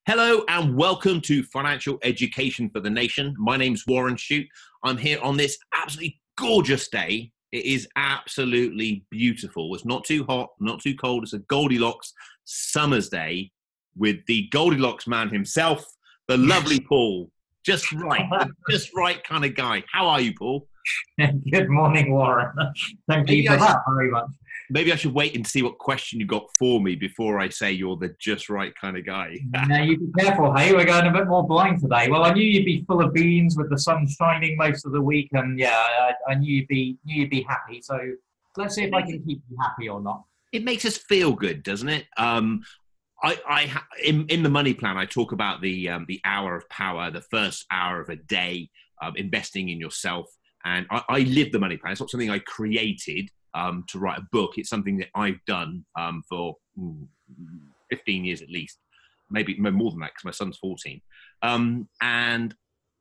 Hello and welcome to Financial Education for the Nation. My name's Warren Shute. I'm here on this absolutely gorgeous day. It is absolutely beautiful. It's not too hot, not too cold. It's a Goldilocks summer's day with the Goldilocks man himself, the lovely Paul. Just right, the just right kind of guy. How are you, Paul? Good morning, Warren. Thank you for that very much. Maybe I should wait and see what question you got for me before I say you're the just right kind of guy. Now, you be careful, hey? We're going a bit more blind today. Well, I knew you'd be full of beans with the sun shining most of the week, and yeah, I knew you'd be happy. So let's see if I can keep you happy or not. It makes us feel good, doesn't it? In the money plan, I talk about the hour of power, the first hour of a day, investing in yourself. And I live the money plan. It's not something I created to write a book. It's something that I've done for 15 years at least, maybe more than that because my son's 14. And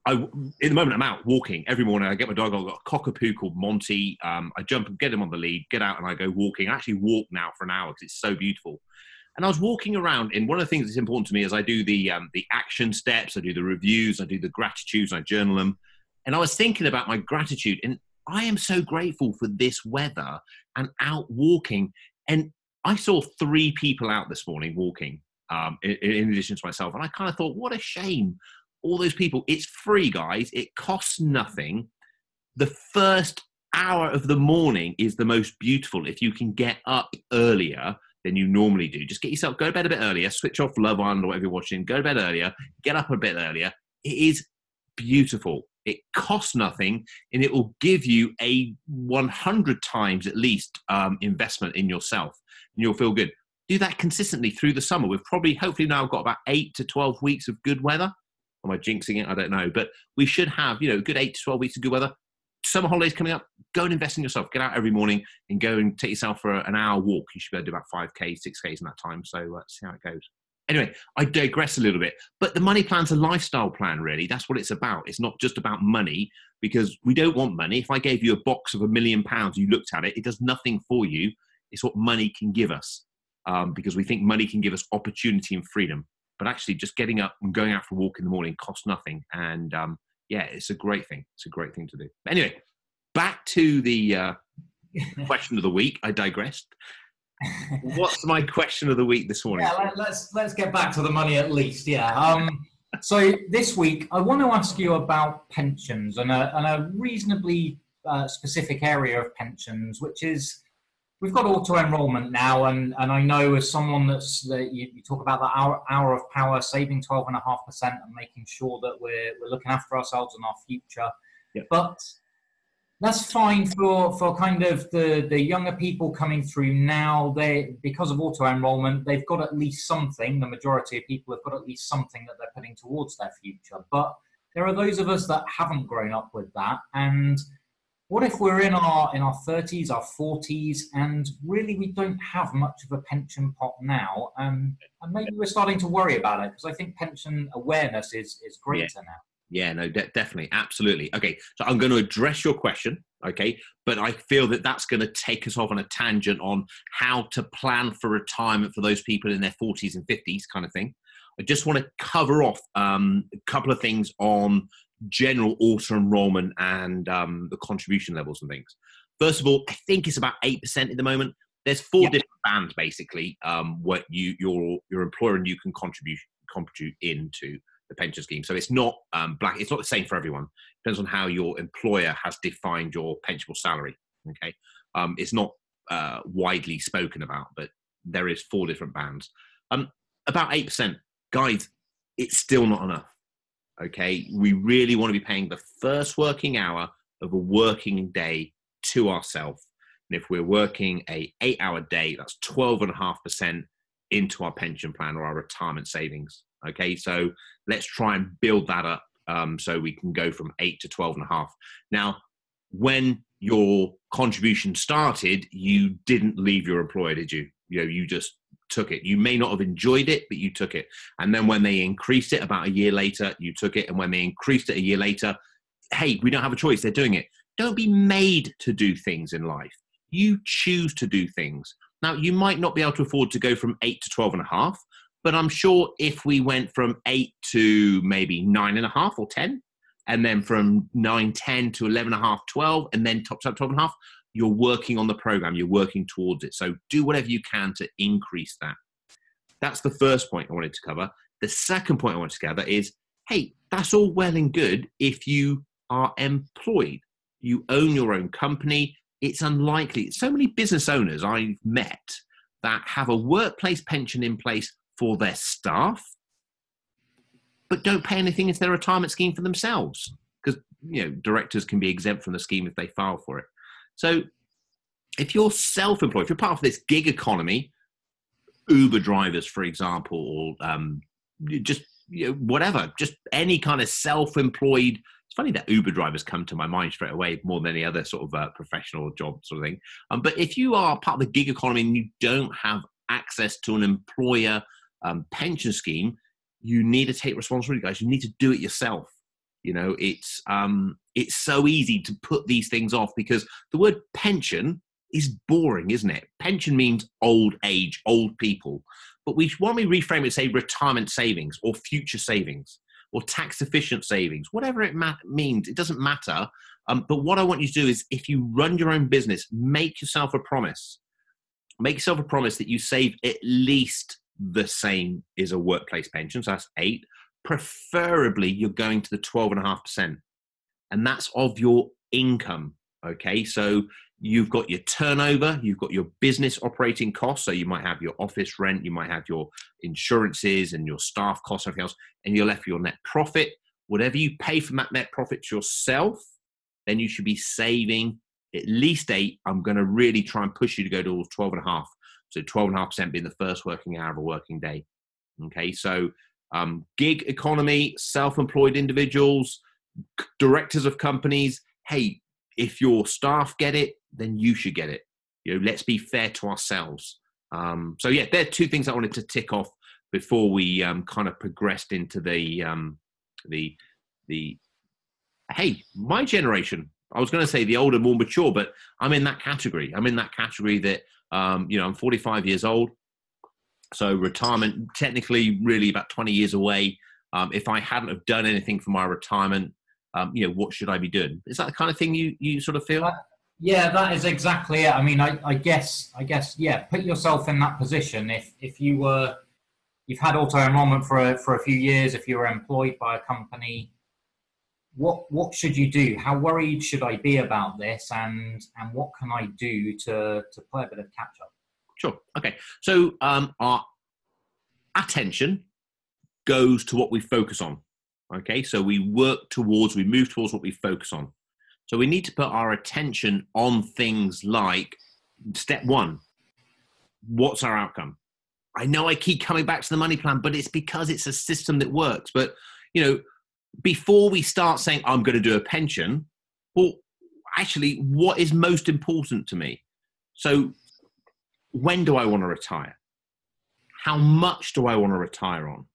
in the moment I'm out walking every morning. I get my dog. I've got a cockapoo called Monty. I jump and get him on the lead, get out, and I go walking. I actually walk now for an hour because it's so beautiful. And I was walking around, and one of the things that's important to me is I do the action steps, I do the reviews, I do the gratitudes, I journal them. And I was thinking about my gratitude, and I am so grateful for this weather and out walking. And I saw 3 people out this morning walking, in addition to myself. And I kind of thought, what a shame. All those people. It's free, guys. It costs nothing. The first hour of the morning is the most beautiful. If you can get up earlier than you normally do, just go to bed a bit earlier, switch off Love Island or whatever you're watching, go to bed earlier, get up a bit earlier. It is beautiful. It costs nothing, and it will give you a 100 times at least investment in yourself, and you'll feel good. Do that consistently through the summer. We've hopefully now got about 8 to 12 weeks of good weather. Am I jinxing it? I don't know. But we should have, a good 8 to 12 weeks of good weather. Summer holidays coming up, go and invest in yourself. Get out every morning and go and take yourself for an hour walk. You should be able to do about 5K, 6Ks in that time. So see how it goes. Anyway, I digress a little bit, but the money plan's a lifestyle plan, really. That's what it's about. It's not just about money, because we don't want money. If I gave you a box of £1 million, you looked at it, it does nothing for you. It's what money can give us, because we think money can give us opportunity and freedom. But actually, just getting up and going out for a walk in the morning costs nothing. And it's a great thing. It's a great thing to do. But anyway, back to the question of the week. I digressed. What's my question of the week this morning? Yeah, let's get back to the money at least. Yeah. So this week I want to ask you about pensions and a reasonably specific area of pensions, which is we've got auto enrollment now, and I know as someone you talk about the hour of power, saving 12.5% and making sure that we're looking after ourselves and our future. Yep. But that's fine for kind of the younger people coming through now. Because of auto enrollment, they've got at least something. The majority of people have got at least something that they're putting towards their future. But there are those of us that haven't grown up with that. And what if we're in our 30s, our 40s, and really we don't have much of a pension pot now? And maybe we're starting to worry about it, because I think pension awareness is greater now. Yeah, no, definitely. Absolutely. Okay, so I'm going to address your question, okay? But I feel that that's going to take us off on a tangent on how to plan for retirement for those people in their 40s and 50s kind of thing. I just want to cover off a couple of things on general auto enrollment and the contribution levels and things. First of all, I think it's about 8% at the moment. There's 4 different bands, basically, what your employer and you can contribute into the pension scheme. So it's not it's not the same for everyone. It depends on how your employer has defined your pensionable salary. Okay, it's not widely spoken about, but there is 4 different bands. About 8%, guys. It's still not enough. Okay, we really want to be paying the first working hour of a working day to ourselves. And if we're working a 8-hour day, that's 12.5% into our pension plan or our retirement savings. Okay, so let's try and build that up so we can go from 8 to 12.5. Now, when your contribution started, you didn't leave your employer, did you? You just took it. You may not have enjoyed it, but you took it. And then when they increased it about a year later, you took it. And when they increased it a year later, hey, we don't have a choice. They're doing it. Don't be made to do things in life. You choose to do things. Now, you might not be able to afford to go from 8 to 12.5, But I'm sure if we went from 8 to maybe 9.5 or 10, and then from 9, 10 to 11.5, 12, and then tops up 12.5, you're working on the program, you're working towards it. So do whatever you can to increase that. That's the first point I wanted to cover. The second point I wanted to cover is, hey, that's all well and good if you are employed. You own your own company. It's unlikely. So many business owners I've met that have a workplace pension in place for their staff, but don't pay anything into their retirement scheme for themselves, because directors can be exempt from the scheme if they file for it. So if you're self-employed, if you're part of this gig economy, Uber drivers, for example, or just whatever, just any kind of self-employed. It's funny that Uber drivers come to my mind straight away more than any other sort of professional job sort of thing. But if you are part of the gig economy and you don't have access to an employer pension scheme, you need to take responsibility, guys. You need to do it yourself. It's so easy to put these things off because the word pension is boring, isn't it? Pension means old age, old people. But why don't we reframe it, say retirement savings or future savings or tax efficient savings, whatever it means, it doesn't matter. But what I want you to do is, if you run your own business, make yourself a promise. Make yourself a promise that you save at least the same as a workplace pension. So that's 8. Preferably, you're going to the 12.5%. And that's of your income. Okay, so you've got your turnover, you've got your business operating costs. So you might have your office rent, you might have your insurances and your staff costs, everything else, and you're left with your net profit. Whatever you pay from that net profit to yourself, then you should be saving at least 8. I'm going to really try and push you to go to 12.5. So 12.5% being the first working hour of a working day. Okay, so gig economy, self-employed individuals, directors of companies, hey, if your staff get it, then you should get it. Let's be fair to ourselves. So yeah, there are 2 things I wanted to tick off before we kind of progressed into the hey, my generation. I was going to say the older, more mature, but I'm in that category. I'm in that category that I'm 45 years old. So retirement, technically, really about 20 years away. If I hadn't have done anything for my retirement, what should I be doing? Is that the kind of thing you sort of feel? Yeah, that is exactly it. I mean, I guess, yeah. Put yourself in that position. If you've had auto enrollment for a few years, if you were employed by a company, what should you do? How worried should I be about this? And what can I do to play a bit of catch up? Sure. Okay. So our attention goes to what we focus on. Okay. So we move towards what we focus on. So we need to put our attention on things like step 1. What's our outcome? I know I keep coming back to the money plan, but it's because it's a system that works. But, before we start saying, I'm going to do a pension, well, actually, what is most important to me? So when do I want to retire? How much do I want to retire on?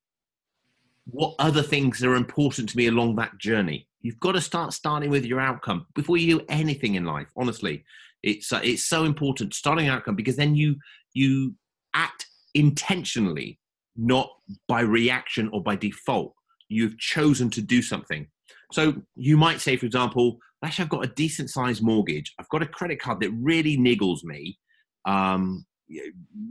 What other things are important to me along that journey? You've got to starting with your outcome before you do anything in life. Honestly, it's so important, starting outcome, because then you act intentionally, not by reaction or by default. You've chosen to do something. So you might say, for example, actually, I've got a decent sized mortgage. I've got a credit card that really niggles me.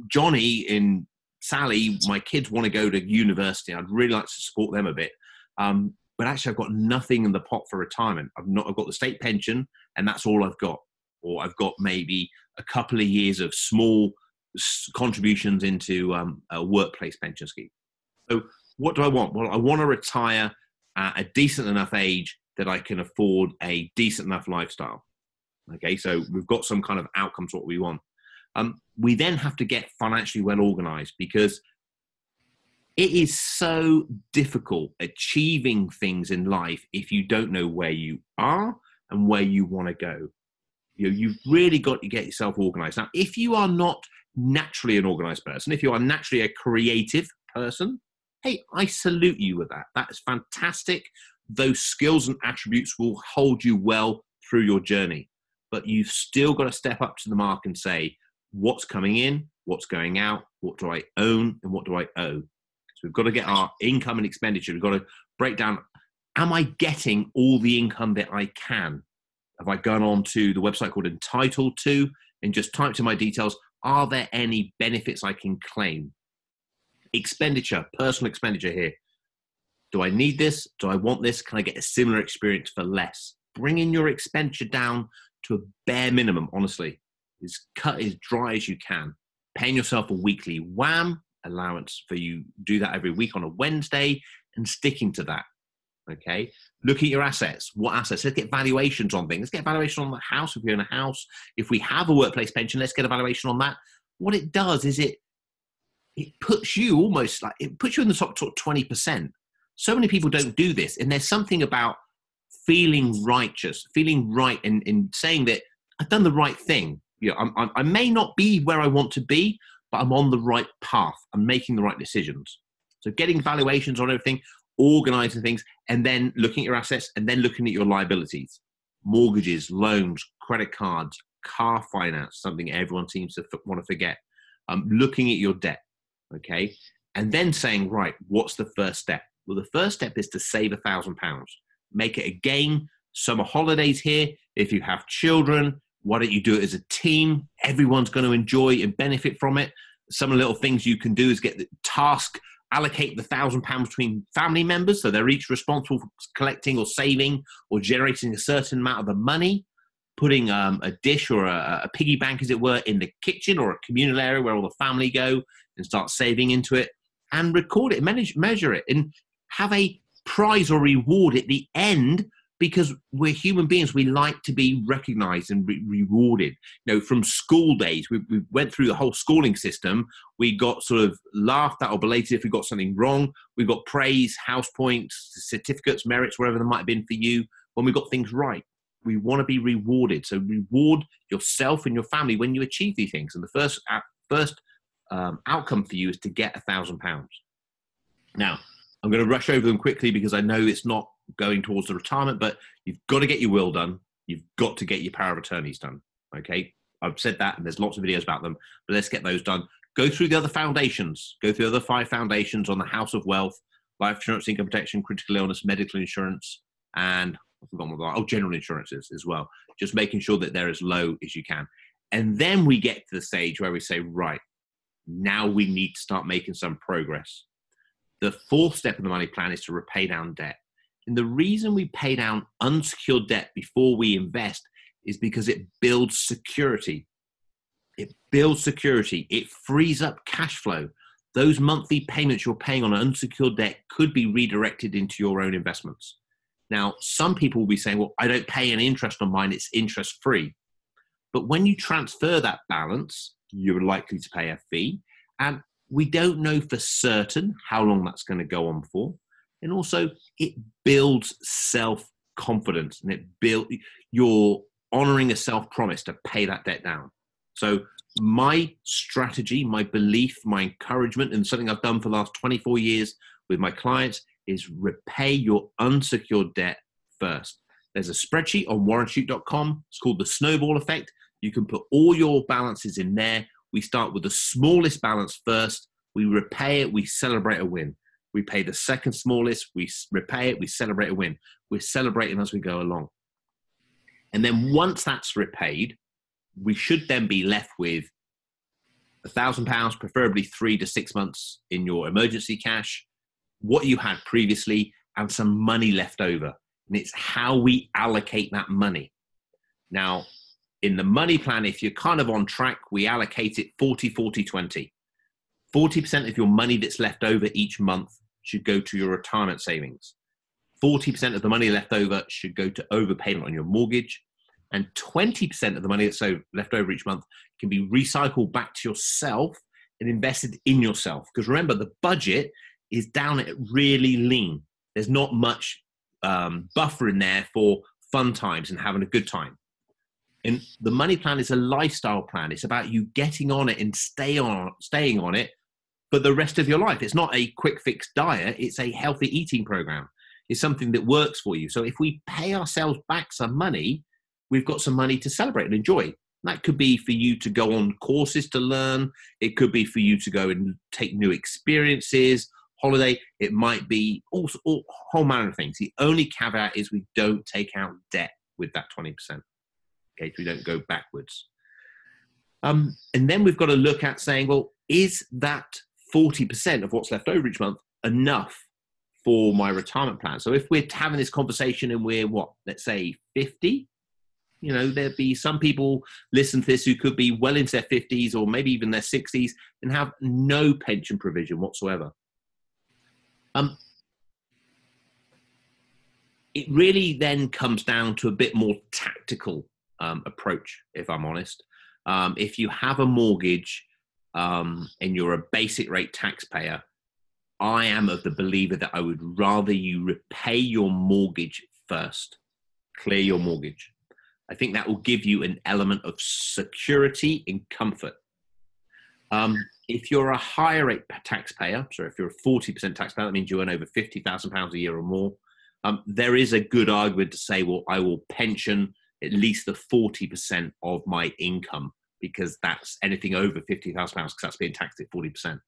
Johnny and Sally, my kids want to go to university. I'd really like to support them a bit. But actually, I've got nothing in the pot for retirement. I've got the state pension, and that's all I've got. Or I've got maybe a couple of years of small contributions into a workplace pension scheme. So what do I want? Well, I want to retire at a decent enough age that I can afford a decent enough lifestyle. Okay, so we've got some kind of outcomes, what we want. We then have to get financially well organized, because it is so difficult achieving things in life if you don't know where you are and where you want to go. You've really got to get yourself organized. Now, if you are not naturally an organized person, if you are naturally a creative person, hey, I salute you with that. That is fantastic. Those skills and attributes will hold you well through your journey. But you've still got to step up to the mark and say, what's coming in, what's going out, what do I own, and what do I owe? So we've got to get our income and expenditure. We've got to break down, am I getting all the income that I can? Have I gone on to the website called Entitled To and just typed in my details? Are there any benefits I can claim? Expenditure, personal expenditure here. Do I need this? Do I want this? Can I get a similar experience for less? Bringing your expenditure down to a bare minimum, honestly. Is cut as dry as you can. Paying yourself a weekly wham allowance for you. Do that every week on a Wednesday and sticking to that. Okay. Look at your assets. What assets? Let's get valuations on things. Let's get a valuation on the house if we own a house. If we have a workplace pension, let's get a valuation on that. What it does is it puts you almost like, it puts you in the top 20%. So many people don't do this. And there's something about feeling righteous, feeling right in saying that I've done the right thing. You know, I may not be where I want to be, but I'm on the right path. I'm making the right decisions. So getting valuations on everything, organizing things, and then looking at your assets, and then looking at your liabilities, mortgages, loans, credit cards, car finance, something everyone seems to want to forget. Looking at your debt, okay? And then saying, right, what's the first step? Well, the first step is to save £1,000. Make it a game. Summer holidays here. If you have children, why don't you do it as a team? Everyone's going to enjoy and benefit from it. Some little things you can do is get the task, allocate the £1,000 between family members, so they're each responsible for collecting or saving or generating a certain amount of the money. Putting a dish or a piggy bank, as it were, in the kitchen or a communal area where all the family go, and start saving into it, and record it, measure it, and have a prize or reward at the end, because we're human beings. We like to be recognized and rewarded. You know, from school days, we went through the whole schooling system. We got sort of laughed at or belated if we got something wrong. We got praise, house points, certificates, merits, wherever they might have been for you when we got things right. We want to be rewarded. So reward yourself and your family when you achieve these things. And the first outcome for you is to get £1,000. Now, I'm going to rush over them quickly because I know it's not going towards the retirement, but you've got to get your will done. You've got to get your power of attorneys done. Okay. I've said that, and there's lots of videos about them, but let's get those done. Go through the other foundations. Go through the other 5 foundations on the House of Wealth: life insurance, income protection, critical illness, medical insurance, and I've forgotten what general insurances as well. Just making sure that they're as low as you can. And then we get to the stage where we say, right, now we need to start making some progress. The 4th step in the money plan is to repay down debt. And the reason we pay down unsecured debt before we invest is because it builds security. It builds security. It frees up cash flow. Those monthly payments you're paying on unsecured debt could be redirected into your own investments. Now, some people will be saying, well, I don't pay any interest on mine. It's interest free. But when you transfer that balance, you're likely to pay a fee. And we don't know for certain how long that's going to go on for. And also, it builds self-confidence, and you're honoring a self-promise to pay that debt down. So my strategy, my belief, my encouragement, and something I've done for the last 24 years with my clients is repay your unsecured debt first. There's a spreadsheet on warrenshute.com. It's called the snowball effect. You can put all your balances in there. We start with the smallest balance first. We repay it. We celebrate a win. We pay the second smallest. We repay it. We celebrate a win. We're celebrating as we go along. And then once that's repaid, we should then be left with £1,000, preferably 3 to 6 months in your emergency cash, what you had previously, and some money left over. And it's how we allocate that money. Now, in the money plan, if you're kind of on track, we allocate it 40-40-20. 40% of your money that's left over each month should go to your retirement savings. 40% of the money left over should go to overpayment on your mortgage. And 20% of the money that's left over each month can be recycled back to yourself and invested in yourself. Because remember, the budget is down at really lean. There's not much buffer in there for fun times and having a good time. And the money plan is a lifestyle plan. It's about you getting on it and staying on it for the rest of your life. It's not a quick fix diet. It's a healthy eating program. It's something that works for you. So if we pay ourselves back some money, we've got some money to celebrate and enjoy. That could be for you to go on courses to learn. It could be for you to go and take new experiences, holiday. It might be all whole manner of things. The only caveat is we don't take out debt with that 20%. Okay, so we don't go backwards. And then we've got to look at saying, well, is that 40% of what's left over each month enough for my retirement plan? So if we're having this conversation and we're, let's say 50, there'd be some people listen to this who could be well into their 50s or maybe even their 60s and have no pension provision whatsoever. It really then comes down to a bit more tactical approach, if I'm honest. If you have a mortgage and you're a basic rate taxpayer, I am of the believer that I would rather you repay your mortgage first, clear your mortgage. I think that will give you an element of security and comfort. If you're a higher rate taxpayer, so if you're a 40% taxpayer, that means you earn over £50,000 a year or more. There is a good argument to say, well, I will pension at least the 40% of my income, because that's anything over £50,000 because that's being taxed at 40%.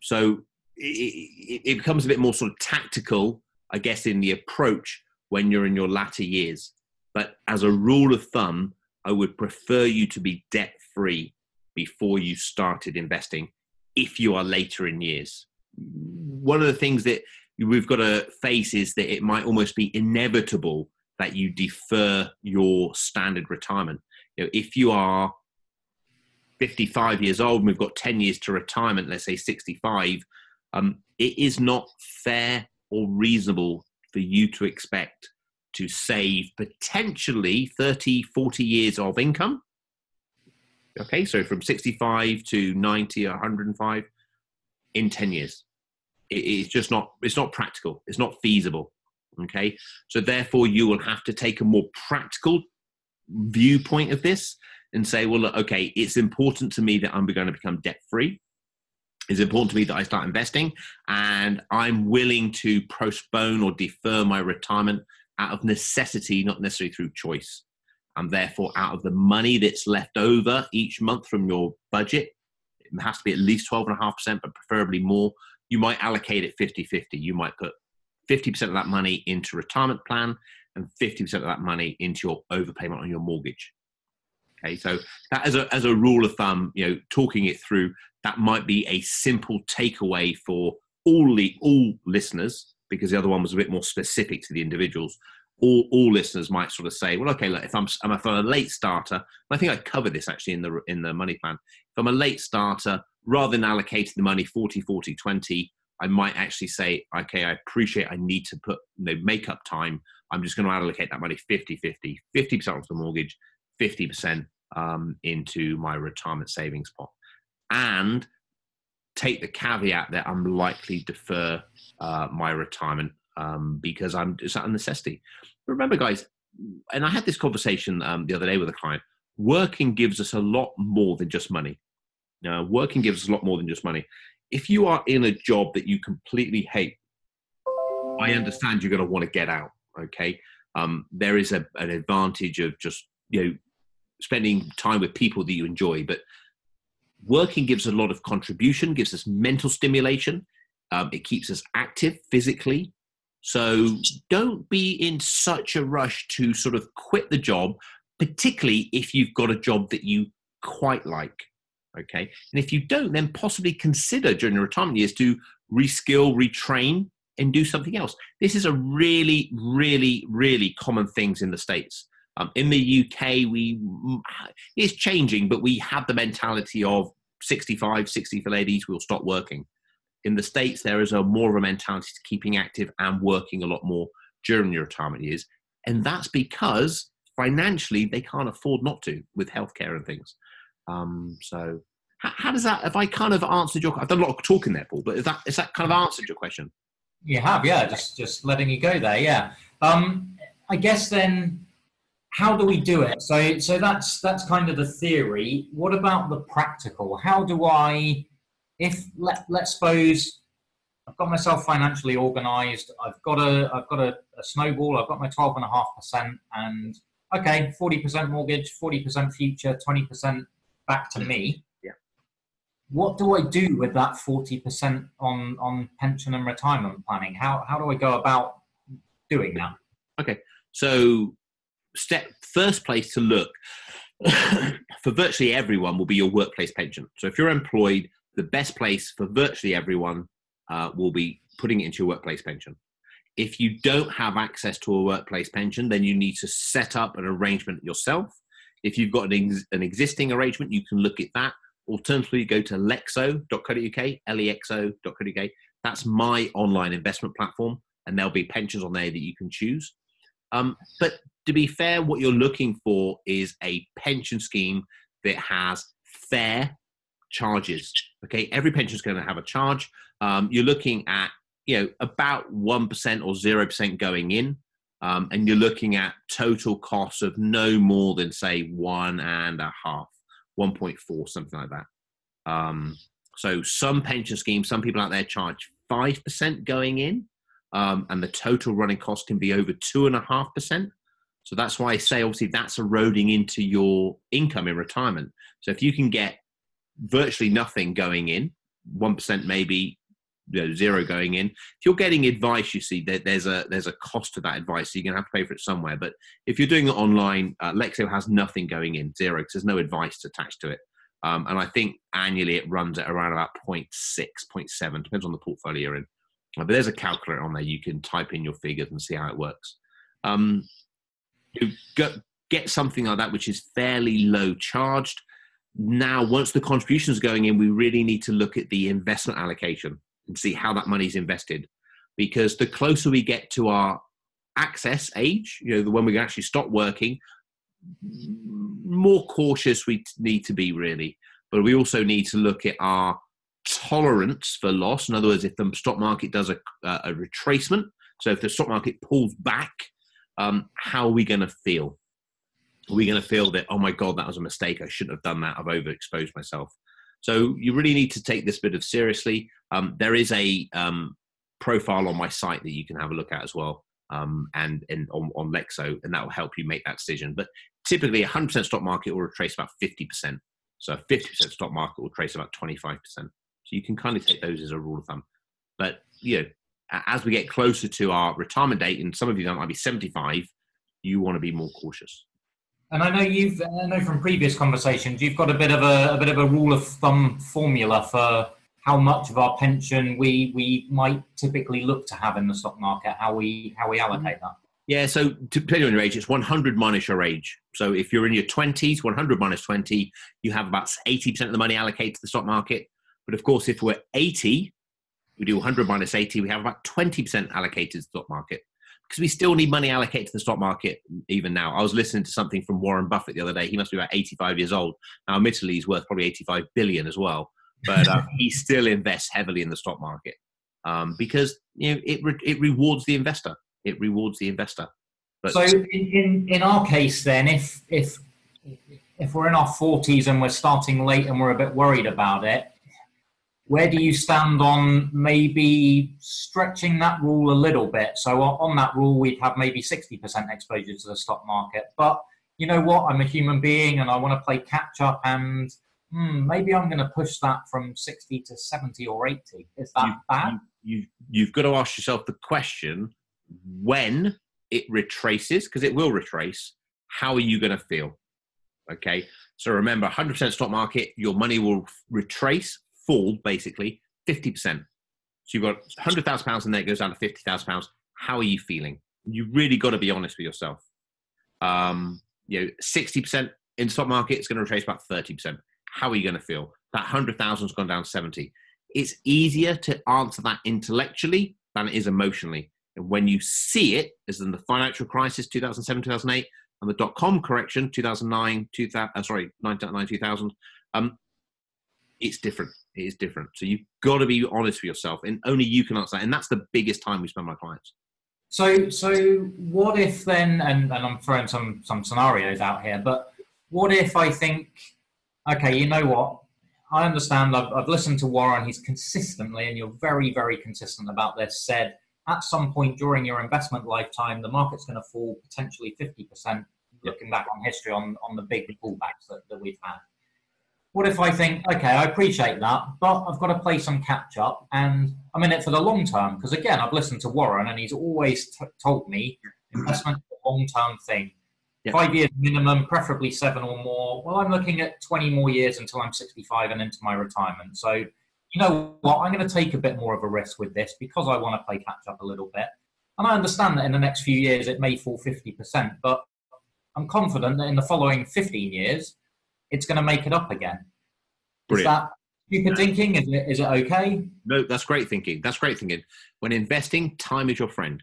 So it becomes a bit more sort of tactical, I guess, in the approach when you're in your latter years. But as a rule of thumb, I would prefer you to be debt-free before you started investing if you are later in years. One of the things that we've got to face is that it might almost be inevitable that you defer your standard retirement. If you are 55 years old and we've got 10 years to retirement, let's say 65, it is not fair or reasonable for you to expect to save potentially 30, 40 years of income. Okay, so from 65 to 90 or 105 in 10 years. It's not practical. It's not feasible. Okay, so therefore you will have to take a more practical viewpoint of this and say, well, look, okay, it's important to me that I'm going to become debt-free. It's important to me that I start investing, and I'm willing to postpone or defer my retirement out of necessity, not necessarily through choice. And therefore, out of the money that's left over each month from your budget, it has to be at least 12.5%, but preferably more. You might allocate it 50-50. You might put 50% of that money into retirement plan and 50% of that money into your overpayment on your mortgage. Okay, so that as a rule of thumb, talking it through, that might be a simple takeaway for all listeners, because the other one was a bit more specific to the individuals. All listeners might sort of say, well, okay, look, if I'm a late starter, and I think I covered this actually in the money plan. If I'm a late starter, rather than allocating the money 40-40-20, I might actually say, okay, I appreciate I need to put make up time. I'm just going to allocate that money 50-50, 50% onto the mortgage, 50% into my retirement savings pot, and take the caveat that I'm likely to defer my retirement because it's a necessity. But remember, guys, and I had this conversation the other day with a client, working gives us a lot more than just money. Working gives us a lot more than just money. If you are in a job that you completely hate, I understand you're going to want to get out, okay? There is an advantage of just, spending time with people that you enjoy, but working gives a lot of contribution, gives us mental stimulation. It keeps us active physically. So don't be in such a rush to sort of quit the job, particularly if you've got a job that you quite like. Okay. And if you don't, then possibly consider during your retirement years to reskill, retrain, and do something else. This is a really, really, really common things in the States. In the UK, it's changing, but we have the mentality of 65, 60 for ladies, we'll stop working. In the States, there is more of a mentality to keeping active and working a lot more during your retirement years. And that's because financially, they can't afford not to with healthcare and things. So how does that, have I kind of answered I've done a lot of talking there, Paul, but is that kind of answered your question? You have, yeah, just letting you go there, yeah. I guess then, how do we do it? So that's kind of the theory. What about the practical? How do I, let's suppose I've got myself financially organized, I've got a snowball, I've got my 12.5%, and okay, 40% mortgage, 40% future, 20% back to me. Yeah. What do I do with that 40% on pension and retirement planning? How do I go about doing that? Okay, so first place to look for virtually everyone will be your workplace pension. So if you're employed, the best place for virtually everyone will be putting it into your workplace pension. If you don't have access to a workplace pension, then you need to set up an arrangement yourself. If you've got an existing arrangement, you can look at that. Alternatively, go to lexo.co.uk, lexo.co.uk. That's my online investment platform, and there'll be pensions on there that you can choose. But to be fair, what you're looking for is a pension scheme that has fair charges. Okay, every pension is going to have a charge. You're looking at about 1% or 0% going in, and you're looking at total costs of no more than say 1.5, 1.4, something like that. So some pension schemes, some people out there charge 5% going in, and the total running cost can be over 2.5%. So that's why I say, obviously, that's eroding into your income in retirement. So if you can get virtually nothing going in, 1% maybe, zero going in. If you're getting advice, you see that there's a cost to that advice, so you're going to have to pay for it somewhere. But if you're doing it online, Lexo has nothing going in, zero, because there's no advice attached to it. And I think annually it runs at around about 0.6, 0.7, depends on the portfolio you're in. But there's a calculator on there. You can type in your figures and see how it works. You get something like that, which is fairly low charged. Now, once the contributions are going in, we really need to look at the investment allocation and see how that money is invested. Because the closer we get to our access age, the when we can actually stop working, more cautious we need to be, really. But we also need to look at our tolerance for loss. In other words, if the stock market does a retracement, so if the stock market pulls back, how are we going to feel? Are we going to feel that, oh my God, that was a mistake, I shouldn't have done that, I've overexposed myself? So you really need to take this bit of seriously. There is a profile on my site that you can have a look at as well, and on Lexo, and that will help you make that decision. But typically 100% stock market will retrace about 50%. So 50% stock market will trace about 25%. So you can kind of take those as a rule of thumb. But as we get closer to our retirement date, and some of you that might be 75, you want to be more cautious. And I know from previous conversations, you've got a bit of a rule of thumb formula for how much of our pension we might typically look to have in the stock market, how we allocate that. Yeah, so depending on your age, it's 100 minus your age. So if you're in your 20s, 100 minus 20, you have about 80% of the money allocated to the stock market. But of course, if we're 80, we do 100 minus 80, we have about 20% allocated to the stock market. Because we still need money allocated to the stock market even now. I was listening to something from Warren Buffett the other day. He must be about 85 years old. Now, admittedly, he's worth probably 85 billion as well. But he still invests heavily in the stock market because it rewards the investor. It rewards the investor. But so in our case, then, if we're in our 40s and we're starting late and we're a bit worried about it, where do you stand on maybe stretching that rule a little bit? So on that rule, we'd have maybe 60% exposure to the stock market. But you know what? I'm a human being and I want to play catch up, and maybe I'm going to push that from 60 to 70 or 80. Is that bad? You've got to ask yourself the question, when it retraces, because it will retrace, how are you going to feel? Okay. So remember, 100% stock market, your money will retrace, fall basically 50%. So you've got £100,000 in there, it goes down to £50,000. How are you feeling? You really got to be honest with yourself. 60% in stock market, it's going to retrace about 30%. How are you going to feel? That 100,000 has gone down to 70. It's easier to answer that intellectually than it is emotionally. And when you see it, as in the financial crisis, 2007, 2008, and the dot-com correction, 2009, 2000, it's different. It is different. So you've got to be honest with yourself, and only you can answer that. And that's the biggest time we spend with my clients. So what if then, and I'm throwing some scenarios out here, but what if I think, okay, you know what? I understand. I've listened to Warren. He's consistently, and you're very, very consistent about this, said at some point during your investment lifetime, the market's going to fall potentially 50%, looking back on history on the big pullbacks that we've had. What if I think, okay, I appreciate that, but I've got to play some catch up and I'm in it for the long term? Because again, I've listened to Warren and he's always told me investment is a long term thing. Yeah. 5 years minimum, preferably 7 or more. Well, I'm looking at 20 more years until I'm 65 and into my retirement. So, you know what? I'm going to take a bit more of a risk with this because I want to play catch up a little bit. And I understand that in the next few years it may fall 50%, but I'm confident that in the following 15 years, it's going to make it up again. Brilliant. Is that stupid thinking? Is it okay? No, that's great thinking. That's great thinking. When investing, time is your friend.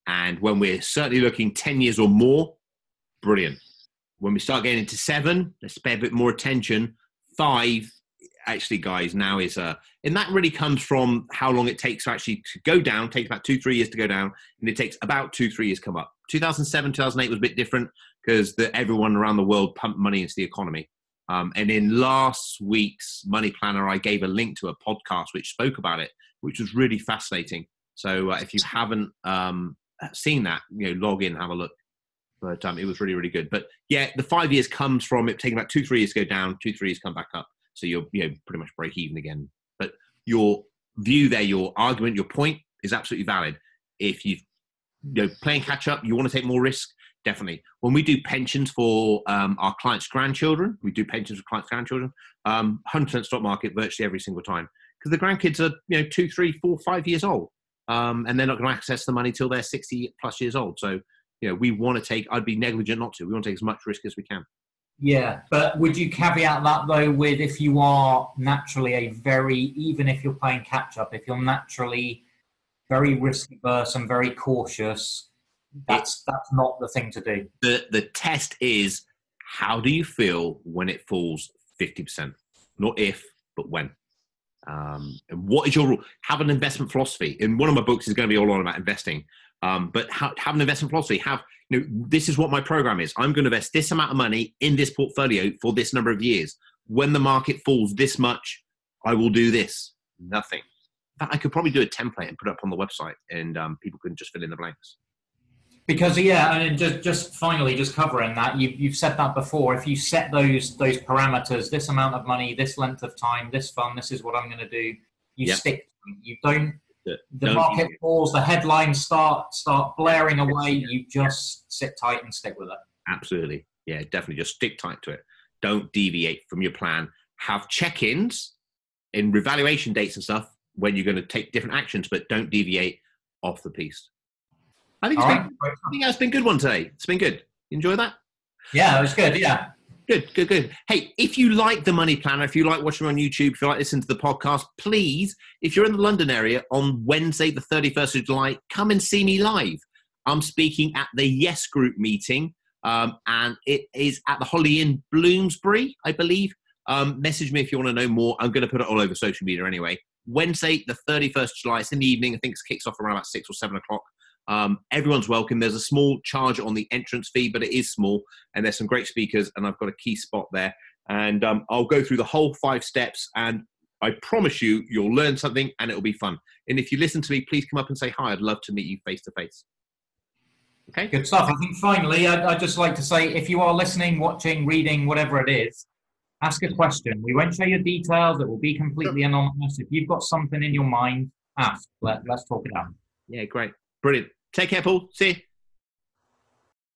And when we're certainly looking 10 years or more, brilliant. When we start getting into 7, let's pay a bit more attention. 5, actually, guys, now is and that really comes from how long it takes actually to go down. It takes about 2-3 years to go down, and it takes about 2-3 years to come up. 2007, 2008 was a bit different because everyone around the world pumped money into the economy. And in last week's Money Planner, I gave a link to a podcast which spoke about it, which was really fascinating. So if you haven't seen that, log in, have a look. But it was really, really good. But yeah, the 5 years comes from it taking about 2-3 years to go down, 2-3 years come back up. So you're pretty much break even again. But your view there, your argument, your point is absolutely valid. If you're playing catch up, you want to take more risk. Definitely. When we do pensions for our clients' grandchildren, 100% stock market virtually every single time. Because the grandkids are 2, 3, 4, 5 years old. And they're not going to access the money till they're 60 plus years old. So, we want to I'd be negligent not to. We want to take as much risk as we can. Yeah, but would you caveat that though with if you are naturally even if you're playing catch up, if you're naturally very risk averse and very cautious, that's not the thing to do. The test is, how do you feel when it falls 50%? Not if, but when. And what is your rule? Have an investment philosophy. In one of my books is going to be all on about investing. But have an investment philosophy. This is what my program is. I'm going to invest this amount of money in this portfolio for this number of years. When the market falls this much, I will do this. Nothing. In fact, I could probably do a template and put it up on the website, and people can just fill in the blanks. Because and just finally, just covering that, you've said that before. If you set those parameters, this amount of money, this length of time, this fund, this is what I'm going to do. You stick to them. You don't. The market falls, the headlines start blaring away. You just sit tight and stick with it. Absolutely, yeah, definitely. Just stick tight to it. Don't deviate from your plan. Have check-ins in revaluation dates and stuff when you're going to take different actions, but don't deviate off the piece. I think that's been a good one today. It's been good. You enjoy that? Yeah, it was good. Yeah. Good. Hey, if you like the Money Planner, if you like watching on YouTube, if you like listening to the podcast, please, if you're in the London area on Wednesday, the 31st of July, come and see me live. I'm speaking at the Yes Group meeting, and it is at the Holly Inn, Bloomsbury, I believe. Message me if you want to know more. I'm going to put it all over social media anyway. Wednesday, the 31st of July. It's in the evening. I think it kicks off around about 6 or 7 o'clock. Everyone's welcome. There's a small charge on the entrance fee, but it is small, and there's some great speakers, and I've got a key spot there. And I'll go through the whole 5 steps, and I promise you'll learn something, and it'll be fun. And if you listen to me, please come up and say hi. I'd love to meet you face to face. Okay? Good stuff. I think finally, I'd just like to say, if you are listening, watching, reading, whatever it is, ask a question. We won't share your details. It will be completely anonymous. If you've got something in your mind, ask. Let's talk it out. Yeah, great. Brilliant. Take care, Paul. See you.